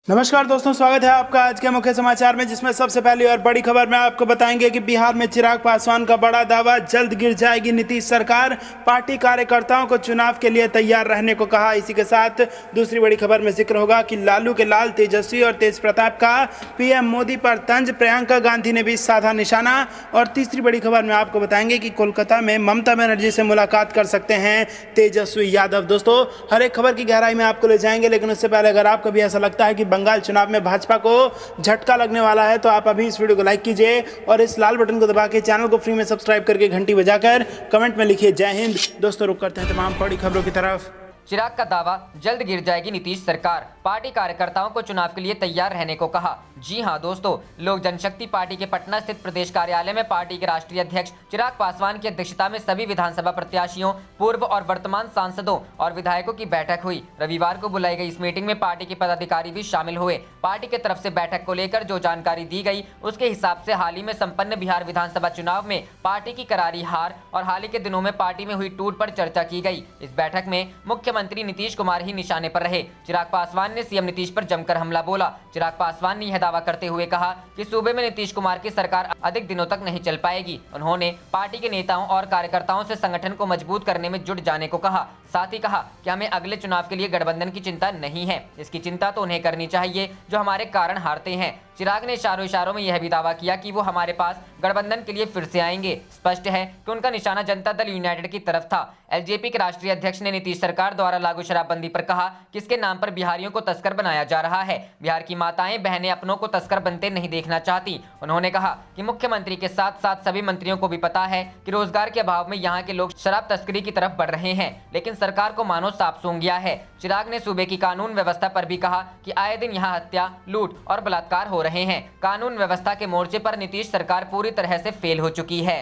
नमस्कार दोस्तों, स्वागत है आपका आज के मुख्य समाचार में, जिसमें सबसे पहली और बड़ी खबर में आपको बताएंगे कि बिहार में चिराग पासवान का बड़ा दावा, जल्द गिर जाएगी नीतीश सरकार। पार्टी कार्यकर्ताओं को चुनाव के लिए तैयार रहने को कहा। इसी के साथ दूसरी बड़ी खबर में जिक्र होगा कि लालू के लाल तेजस्वी और तेज प्रताप का पीएम मोदी पर तंज, प्रियंका गांधी ने भी साधा निशाना। और तीसरी बड़ी खबर में आपको बताएंगे कि कोलकाता में ममता बनर्जी से मुलाकात कर सकते हैं तेजस्वी यादव। दोस्तों, हर एक खबर की गहराई में आपको ले जाएंगे, लेकिन उससे पहले अगर आपको भी ऐसा लगता है कि बंगाल चुनाव में भाजपा को झटका लगने वाला है तो आप अभी इस वीडियो को लाइक कीजिए और इस लाल बटन को दबा के चैनल को फ्री में सब्सक्राइब करके घंटी बजाकर कमेंट में लिखिए जय हिंद। दोस्तों, रुक करते हैं तमाम बड़ी खबरों की तरफ। चिराग का दावा, जल्द गिर जाएगी नीतीश सरकार। पार्टी कार्यकर्ताओं को चुनाव के लिए तैयार रहने को कहा। जी हां दोस्तों, लोक जनशक्ति पार्टी के पटना स्थित प्रदेश कार्यालय में पार्टी के राष्ट्रीय अध्यक्ष चिराग पासवान की अध्यक्षता में सभी विधानसभा प्रत्याशियों, पूर्व और वर्तमान सांसदों और विधायकों की बैठक हुई। रविवार को बुलाई गई इस मीटिंग में पार्टी के पदाधिकारी भी शामिल हुए। पार्टी की तरफ से बैठक को लेकर जो जानकारी दी गई, उसके हिसाब से हाल ही में संपन्न बिहार विधानसभा चुनाव में पार्टी की करारी हार और हाल ही के दिनों में पार्टी में हुई टूट पर चर्चा की गई। इस बैठक में मुख्यमंत्री नीतीश कुमार ही निशाने पर रहे। चिराग पासवान ने सीएम नीतीश पर जमकर हमला बोला। चिराग पासवान ने यह दावा करते हुए कहा कि सूबे में नीतीश कुमार की सरकार अधिक दिनों तक नहीं चल पाएगी। उन्होंने पार्टी के नेताओं और कार्यकर्ताओं से संगठन को मजबूत करने में जुट जाने को कहा। साथ ही कहा कि हमें अगले चुनाव के लिए गठबंधन की चिंता नहीं है, इसकी चिंता तो उन्हें करनी चाहिए जो हमारे कारण हारते हैं। चिराग ने इशारों में यह भी दावा किया कि वो हमारे पास गठबंधन के लिए फिर से आएंगे। स्पष्ट है कि उनका निशाना जनता दल यूनाइटेड की तरफ था। एलजेपी के राष्ट्रीय अध्यक्ष ने नीतीश सरकार द्वारा लागू शराबबंदी पर कहा कि इसके नाम पर बिहारियों को तस्कर बनाया जा रहा है। बिहार की माताएं बहनें अपनों को तस्कर बनते नहीं देखना चाहती। उन्होंने कहा कि मुख्यमंत्री के साथ साथ सभी मंत्रियों को भी पता है कि रोजगार के अभाव में यहाँ के लोग शराब तस्करी की तरफ बढ़ रहे हैं, लेकिन सरकार को मानो साफ सूंघ गया है। चिराग ने सूबे की कानून व्यवस्था पर भी कहा कि आए दिन यहाँ हत्या, लूट और बलात्कार हो रहे हैं। कानून व्यवस्था के मोर्चे पर नीतीश सरकार पूरी तरह से फेल हो चुकी है।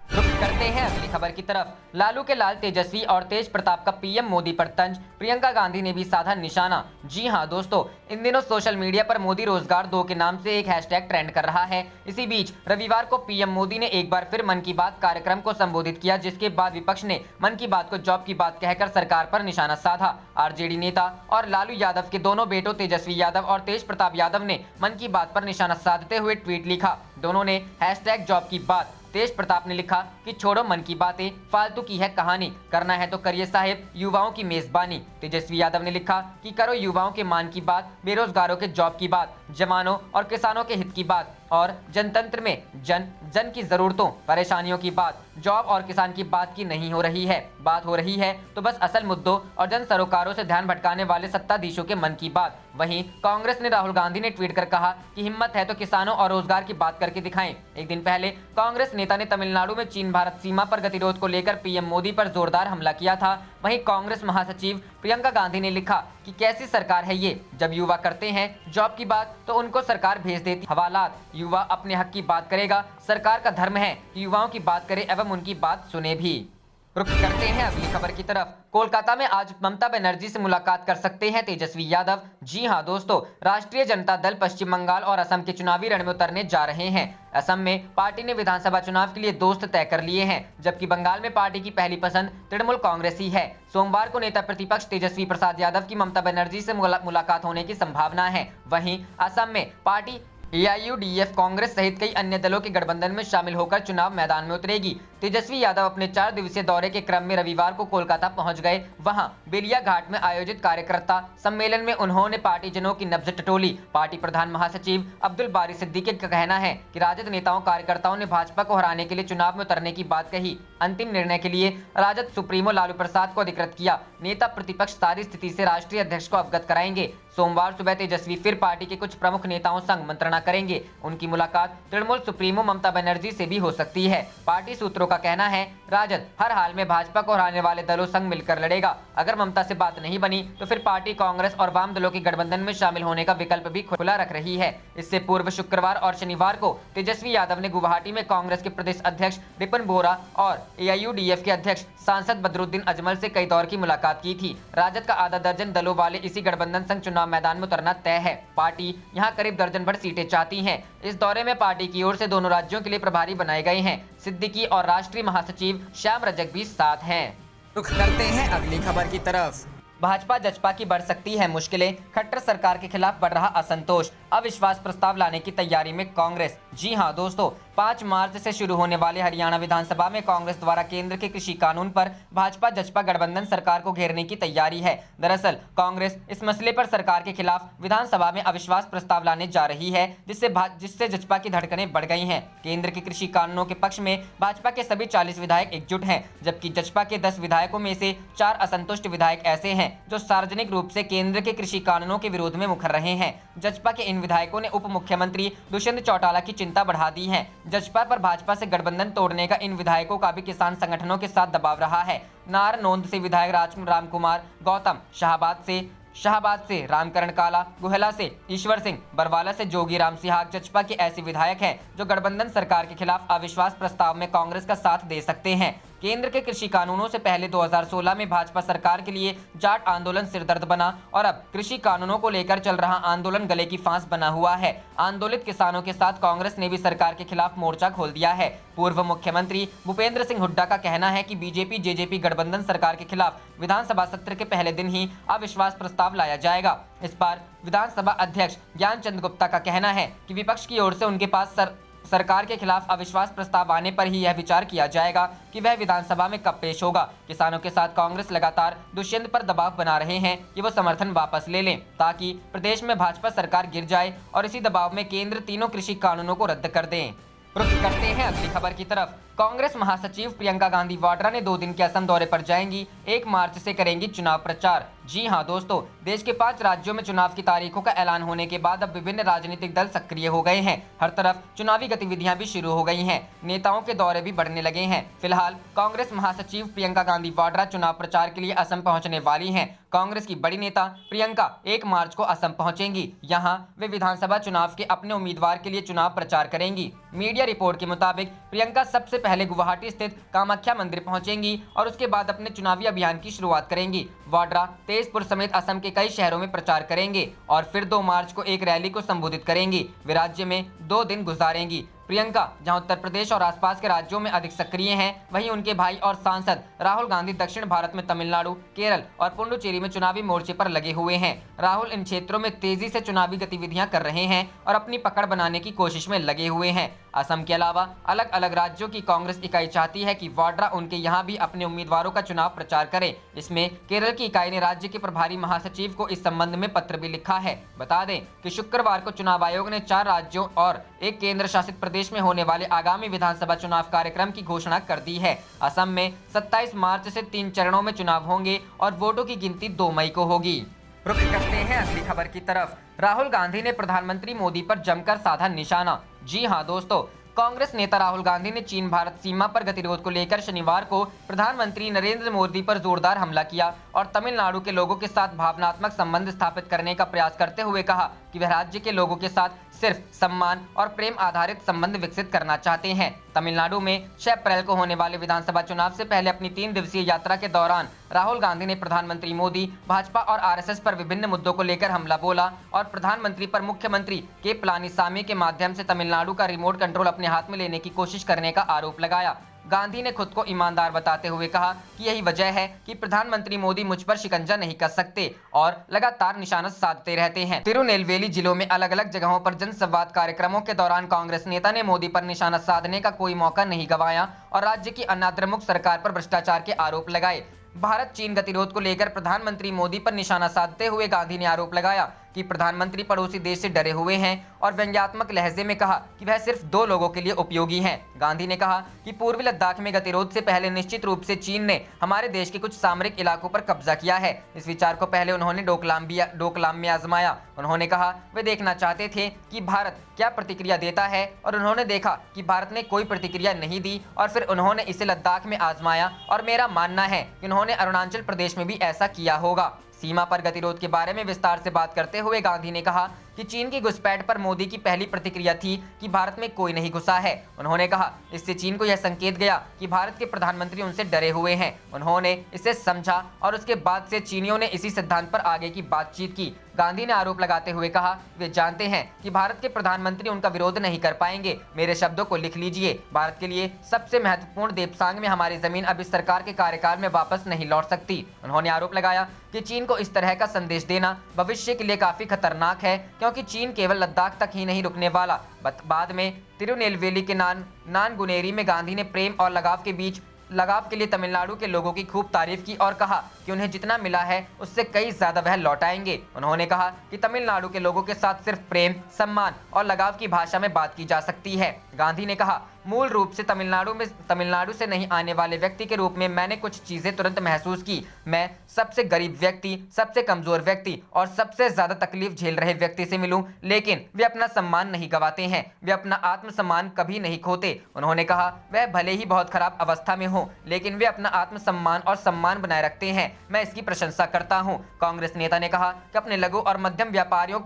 रुख करते हैं अगली खबर की तरफ। लालू के लाल तेजस्वी और तेज प्रताप का पीएम मोदी पर तंज, प्रियंका गांधी ने भी साधा निशाना। जी हां दोस्तों, इन दिनों सोशल मीडिया पर मोदी रोजगार 2 के नाम से एक हैशटैग ट्रेंड कर रहा है। इसी बीच रविवार को पीएम मोदी ने एक बार फिर मन की बात कार्यक्रम को संबोधित किया, जिसके बाद विपक्ष ने मन की बात को जॉब की बात कहकर सरकार पर निशाना साधा। आरजेडी नेता और लालू यादव के दोनों बेटों तेजस्वी यादव और तेज प्रताप यादव ने मन की बात पर निशाना साधते हुए ट्वीट लिखा। दोनों ने हैशटैग जॉब की बात। तेज प्रताप ने लिखा कि छोड़ो मन की बातें, फालतू की है कहानी, करना है तो करिए साहिब युवाओं की मेजबानी। तेजस्वी यादव ने लिखा कि करो युवाओं के मान की बात, बेरोजगारों के जॉब की बात, जवानों और किसानों के हित की बात और जनतंत्र में जन की जरूरतों परेशानियों की बात। जॉब और किसान की बात की नहीं हो रही है, बात हो रही है तो बस असल मुद्दों और जन सरोकारों से ध्यान भटकाने वाले सत्ताधीशों के मन की बात। वहीं कांग्रेस ने राहुल गांधी ने ट्वीट कर कहा कि हिम्मत है तो किसानों और रोजगार की बात करके दिखाएं। एक दिन पहले कांग्रेस नेता ने तमिलनाडु में चीन भारत सीमा पर गतिरोध को लेकर पीएम मोदी पर जोरदार हमला किया था। वहीं कांग्रेस महासचिव प्रियंका गांधी ने लिखा कि कैसी सरकार है ये, जब युवा करते हैं जॉब की बात तो उनको सरकार भेज देती हवालात। युवा अपने हक की बात करेगा, सरकार का धर्म है कि युवाओं की बात करे एवं उनकी बात सुने भी। रुख करते हैं अगली खबर की तरफ। कोलकाता में आज ममता बनर्जी से मुलाकात कर सकते हैं तेजस्वी यादव। जी हां दोस्तों, राष्ट्रीय जनता दल पश्चिम बंगाल और असम के चुनावी रण में उतरने जा रहे हैं। असम में पार्टी ने विधानसभा चुनाव के लिए दोस्त तय कर लिए हैं, जबकि बंगाल में पार्टी की पहली पसंद तृणमूल कांग्रेस ही है। सोमवार को नेता प्रतिपक्ष तेजस्वी प्रसाद यादव की ममता बनर्जी से मुलाकात होने की संभावना है। वहीं असम में पार्टी एआईयूडीएफ कांग्रेस सहित कई अन्य दलों के गठबंधन में शामिल होकर चुनाव मैदान में उतरेगी। तेजस्वी यादव अपने 4 दिवसीय दौरे के क्रम में रविवार को कोलकाता पहुंच गए। वहां बेलिया घाट में आयोजित कार्यकर्ता सम्मेलन में उन्होंने पार्टीजनों की नब्ज टटोली। पार्टी प्रधान महासचिव अब्दुल बारी सिद्दीकी का कहना है कि राजद नेताओं कार्यकर्ताओं ने भाजपा को हराने के लिए चुनाव में उतरने की बात कही। अंतिम निर्णय के लिए राजद सुप्रीमो लालू प्रसाद को अधिकृत किया। नेता प्रतिपक्ष सारी स्थिति से राष्ट्रीय अध्यक्ष को अवगत कराएंगे। सोमवार सुबह तेजस्वी फिर पार्टी के कुछ प्रमुख नेताओं संग मंत्रणा करेंगे। उनकी मुलाकात तृणमूल सुप्रीमो ममता बनर्जी से भी हो सकती है। पार्टी सूत्रों का कहना है राजद हर हाल में भाजपा को हराने वाले दलों संग मिलकर लड़ेगा। अगर ममता से बात नहीं बनी तो फिर पार्टी कांग्रेस और वाम दलों के गठबंधन में शामिल होने का विकल्प भी खुला रख रही है। इससे पूर्व शुक्रवार और शनिवार को तेजस्वी यादव ने गुवाहाटी में कांग्रेस के प्रदेश अध्यक्ष रिपुन बोरा और एआईयूडीएफ के अध्यक्ष सांसद बदरुद्दीन अजमल से कई दौर की मुलाकात की थी। राजद का आधा दर्जन दलों वाले इसी गठबंधन संग चुनाव मैदान में उतरना तय है। पार्टी यहां करीब दर्जन भर सीटें चाहती है। इस दौरे में पार्टी की ओर से दोनों राज्यों के लिए प्रभारी बनाए गए हैं। सिद्दीकी और राष्ट्रीय महासचिव श्याम रजक भी साथ हैं। रुख करते हैं अगली खबर की तरफ। भाजपा जजपा की बढ़ सकती है मुश्किलें, खट्टर सरकार के खिलाफ बढ़ रहा असंतोष, अविश्वास प्रस्ताव लाने की तैयारी में कांग्रेस। जी हां दोस्तों, 5 मार्च से शुरू होने वाले हरियाणा विधानसभा में कांग्रेस द्वारा केंद्र के कृषि कानून पर भाजपा जजपा गठबंधन सरकार को घेरने की तैयारी है। दरअसल कांग्रेस इस मसले पर सरकार के खिलाफ विधानसभा में अविश्वास प्रस्ताव लाने जा रही है, जिससे जजपा की धड़कनें बढ़ गई हैं। केंद्र के कृषि कानूनों के पक्ष में भाजपा के सभी 40 विधायक एकजुट हैं, जबकि जजपा के 10 विधायकों में से 4 असंतुष्ट विधायक ऐसे हैं जो सार्वजनिक रूप से केंद्र के कृषि कानूनों के विरोध में मुखर रहे हैं। जजपा के इन विधायकों ने उप मुख्यमंत्री दुष्यंत चौटाला की चिंता बढ़ा दी है। जजपा पर भाजपा से गठबंधन तोड़ने का इन विधायकों का भी किसान संगठनों के साथ दबाव रहा है। नारनौंद से विधायक रामकुमार गौतम, शाहबाद से रामकरण काला, गुहला से ईश्वर सिंह, बरवाला से जोगी राम सिहाग जजपा के ऐसे विधायक हैं जो गठबंधन सरकार के खिलाफ अविश्वास प्रस्ताव में कांग्रेस का साथ दे सकते हैं। केंद्र के कृषि कानूनों से पहले 2016 में भाजपा सरकार के लिए जाट आंदोलन सिरदर्द बना और अब कृषि कानूनों को लेकर चल रहा आंदोलन गले की फांस बना हुआ है। आंदोलित किसानों के साथ कांग्रेस ने भी सरकार के खिलाफ मोर्चा खोल दिया है। पूर्व मुख्यमंत्री भूपेंद्र सिंह हुड्डा का कहना है कि बीजेपी जेजेपी गठबंधन सरकार के खिलाफ विधानसभा सत्र के पहले दिन ही अविश्वास प्रस्ताव लाया जाएगा। इस बार विधानसभा अध्यक्ष ज्ञानचंद गुप्ता का कहना है कि विपक्ष की ओर से उनके पास सरकार के खिलाफ अविश्वास प्रस्ताव आने पर ही यह विचार किया जाएगा कि वह विधानसभा में कब पेश होगा। किसानों के साथ कांग्रेस लगातार दुष्यंत पर दबाव बना रहे हैं कि वो समर्थन वापस ले लें ताकि प्रदेश में भाजपा सरकार गिर जाए और इसी दबाव में केंद्र तीनों कृषि कानूनों को रद्द कर दें। रुख करते हैं अगली खबर की तरफ। कांग्रेस महासचिव प्रियंका गांधी वाड्रा ने 2 दिन के असम दौरे पर जाएंगी, 1 मार्च से करेंगी चुनाव प्रचार। जी हां दोस्तों, देश के 5 राज्यों में चुनाव की तारीखों का ऐलान होने के बाद अब विभिन्न राजनीतिक दल सक्रिय हो गए हैं। हर तरफ चुनावी गतिविधियां भी शुरू हो गई हैं, नेताओं के दौरे भी बढ़ने लगे हैं। फिलहाल कांग्रेस महासचिव प्रियंका गांधी वाड्रा चुनाव प्रचार के लिए असम पहुंचने वाली हैं। कांग्रेस की बड़ी नेता प्रियंका 1 मार्च को असम पहुंचेंगी। यहां वे विधानसभा चुनाव के अपने उम्मीदवार के लिए चुनाव प्रचार करेंगी। मीडिया रिपोर्ट के मुताबिक प्रियंका सबसे पहले गुवाहाटी स्थित कामाख्या मंदिर पहुंचेंगी और उसके बाद अपने चुनावी अभियान की शुरुआत करेंगी। वाड्रा तेजपुर समेत असम के कई शहरों में प्रचार करेंगे और फिर 2 मार्च को एक रैली को संबोधित करेंगी। वे राज्य में 2 दिन गुजारेंगी। प्रियंका जहां उत्तर प्रदेश और आसपास के राज्यों में अधिक सक्रिय हैं, वहीं उनके भाई और सांसद राहुल गांधी दक्षिण भारत में तमिलनाडु, केरल और पुडुचेरी में चुनावी मोर्चे पर लगे हुए हैं। राहुल इन क्षेत्रों में तेजी से चुनावी गतिविधियां कर रहे हैं और अपनी पकड़ बनाने की कोशिश में लगे हुए हैं। असम के अलावा अलग अलग राज्यों की कांग्रेस इकाई चाहती है कि वाड्रा उनके यहाँ भी अपने उम्मीदवारों का चुनाव प्रचार करे। इसमें केरल की इकाई ने राज्य के प्रभारी महासचिव को इस संबंध में पत्र भी लिखा है। बता दें कि शुक्रवार को चुनाव आयोग ने 4 राज्यों और एक केंद्र शासित प्रदेश में होने वाले आगामी विधानसभा चुनाव कार्यक्रम की घोषणा कर दी है। असम में 27 मार्च से 3 चरणों में चुनाव होंगे और वोटों की गिनती 2 मई को होगी। रुक करते हैं अगली खबर की तरफ। राहुल गांधी ने प्रधानमंत्री मोदी पर जमकर साधा निशाना। जी हां दोस्तों, कांग्रेस नेता राहुल गांधी ने चीन भारत सीमा पर गतिरोध को लेकर शनिवार को प्रधानमंत्री नरेंद्र मोदी पर जोरदार हमला किया और तमिलनाडु के लोगों के साथ भावनात्मक संबंध स्थापित करने का प्रयास करते हुए कहा कि वह राज्य के लोगों के साथ सिर्फ सम्मान और प्रेम आधारित संबंध विकसित करना चाहते हैं। तमिलनाडु में 6 अप्रैल को होने वाले विधानसभा चुनाव से पहले अपनी 3 दिवसीय यात्रा के दौरान राहुल गांधी ने प्रधानमंत्री मोदी, भाजपा और आरएसएस पर विभिन्न मुद्दों को लेकर हमला बोला और प्रधानमंत्री पर मुख्यमंत्री के पलानीसामी के माध्यम से तमिलनाडु का रिमोट कंट्रोल अपने हाथ में लेने की कोशिश करने का आरोप लगाया। गांधी ने खुद को ईमानदार बताते हुए कहा कि यही वजह है कि प्रधानमंत्री मोदी मुझ पर शिकंजा नहीं कर सकते और लगातार निशाना साधते रहते हैं। तिरुनेलवेली जिलों में अलग अलग जगहों पर जनसंवाद कार्यक्रमों के दौरान कांग्रेस नेता ने मोदी पर निशाना साधने का कोई मौका नहीं गंवाया और राज्य की अनादरमुख सरकार पर भ्रष्टाचार के आरोप लगाए। भारत चीन गतिरोध को लेकर प्रधानमंत्री मोदी पर निशाना साधते हुए गांधी ने आरोप लगाया कि प्रधानमंत्री पड़ोसी देश से डरे हुए हैं और व्यंग्यात्मक लहजे में कहा कि वह सिर्फ 2 लोगों के लिए उपयोगी हैं। गांधी ने कहा कि पूर्वी लद्दाख में गतिरोध से पहले निश्चित रूप से चीन ने हमारे देश के कुछ सामरिक इलाकों पर कब्जा किया है। इस विचार को पहले उन्होंने डोकलाम में आजमाया। उन्होंने कहा वे देखना चाहते थे कि भारत क्या प्रतिक्रिया देता है और उन्होंने देखा कि भारत ने कोई प्रतिक्रिया नहीं दी और फिर उन्होंने इसे लद्दाख में आजमाया और मेरा मानना है कि उन्होंने अरुणाचल प्रदेश में भी ऐसा किया होगा। सीमा पर गतिरोध के बारे में विस्तार से बात करते हुए गांधी ने कहा कि चीन की घुसपैठ पर मोदी की पहली प्रतिक्रिया थी कि भारत में कोई नहीं घुसा है। उन्होंने कहा इससे चीन को यह संकेत गया कि भारत के प्रधानमंत्री उनसे डरे हुए हैं। उन्होंने इसे समझा और उसके बाद से चीनियों ने इसी सिद्धांत पर आगे की बातचीत की। गांधी ने आरोप लगाते हुए कहा, वे जानते हैं कि भारत के प्रधानमंत्री उनका विरोध नहीं कर पाएंगे। मेरे शब्दों को लिख लीजिए। भारत के लिए सबसे महत्वपूर्ण देपसांग में हमारी जमीन अब इस सरकार के कार्यकाल में वापस नहीं लौट सकती। उन्होंने आरोप लगाया कि चीन को इस तरह का संदेश देना भविष्य के लिए काफी खतरनाक है, क्योंकि चीन केवल लद्दाख तक ही नहीं रुकने वाला। बाद में तिरुनेलवेली के नानगुनेरी में गांधी ने प्रेम और लगाव के लिए तमिलनाडु के लोगों की खूब तारीफ की और कहा कि उन्हें जितना मिला है उससे कई ज्यादा वह लौटाएंगे। उन्होंने कहा कि तमिलनाडु के लोगों के साथ सिर्फ प्रेम, सम्मान और लगाव की भाषा में बात की जा सकती है। गांधी ने कहा, मूल रूप से तमिलनाडु से नहीं आने वाले व्यक्ति के रूप में मैंने कुछ चीजें तुरंत महसूस की। मैं सबसे गरीब व्यक्ति, सबसे कमजोर व्यक्ति और सबसे ज्यादा तकलीफ झेल रहे व्यक्ति से मिलूं, लेकिन वे अपना सम्मान नहीं गंवाते हैं, वे अपना आत्मसम्मान कभी नहीं खोते। उन्होंने कहा, वह भले ही बहुत खराब अवस्था में हो, लेकिन वे अपना आत्मसम्मान और सम्मान बनाए रखते हैं। मैं इसकी प्रशंसा करता हूं। कांग्रेस नेता ने कहा कि अपने लघु और मध्यम व्यापारों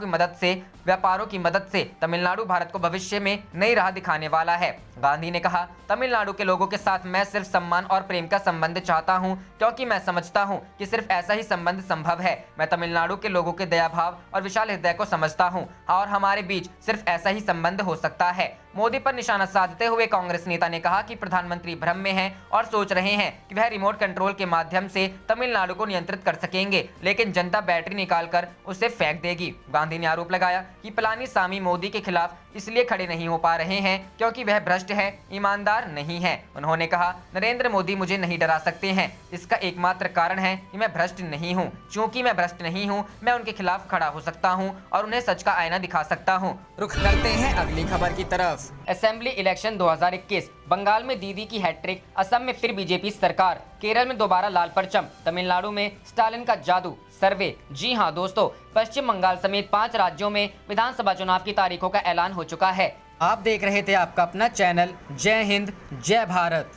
की मदद से तमिलनाडु भारत को भविष्य में नई राह दिखाने वाला है। गांधी ने कहा, तमिलनाडु के लोगों के साथ मैं सिर्फ सम्मान और प्रेम का संबंध चाहता हूं, क्योंकि मैं समझता हूं कि सिर्फ ऐसा ही संबंध संभव है। मैं तमिलनाडु के लोगों के दया भाव और विशाल हृदय को समझता हूं और हमारे बीच सिर्फ ऐसा ही संबंध हो सकता है। मोदी पर निशाना साधते हुए कांग्रेस नेता ने कहा कि प्रधानमंत्री भ्रम में हैं और सोच रहे हैं कि वह रिमोट कंट्रोल के माध्यम से तमिलनाडु को नियंत्रित कर सकेंगे, लेकिन जनता बैटरी निकालकर उसे फेंक देगी। गांधी ने आरोप लगाया कि पलानीसामी मोदी के खिलाफ इसलिए खड़े नहीं हो पा रहे हैं क्योंकि वह भ्रष्ट है, ईमानदार नहीं है। उन्होंने कहा, नरेंद्र मोदी मुझे नहीं डरा सकते हैं। इसका एकमात्र कारण है कि मैं भ्रष्ट नहीं हूँ। चूंकि मैं भ्रष्ट नहीं हूँ, मैं उनके खिलाफ खड़ा हो सकता हूँ और उन्हें सच का आईना दिखा सकता हूँ। रुख करते हैं अगली खबर की तरफ। असेंबली इलेक्शन 2021, बंगाल में दीदी की हैट्रिक, असम में फिर बीजेपी सरकार, केरल में दोबारा लाल परचम, तमिलनाडु में स्टालिन का जादू। सर्वे। जी हां दोस्तों, पश्चिम बंगाल समेत 5 राज्यों में विधानसभा चुनाव की तारीखों का ऐलान हो चुका है। आप देख रहे थे आपका अपना चैनल जय हिंद जय भारत।